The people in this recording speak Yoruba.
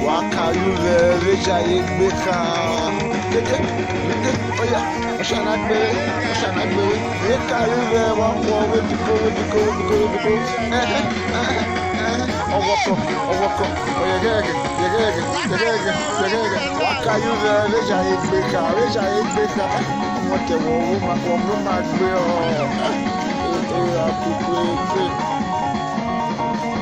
Wakayuve reja yegbeka keke oya oshanagbe Wakayuve wakwo wediko owoko oyegege Wakayuve reja yegbeka wote wo magbe o akukwe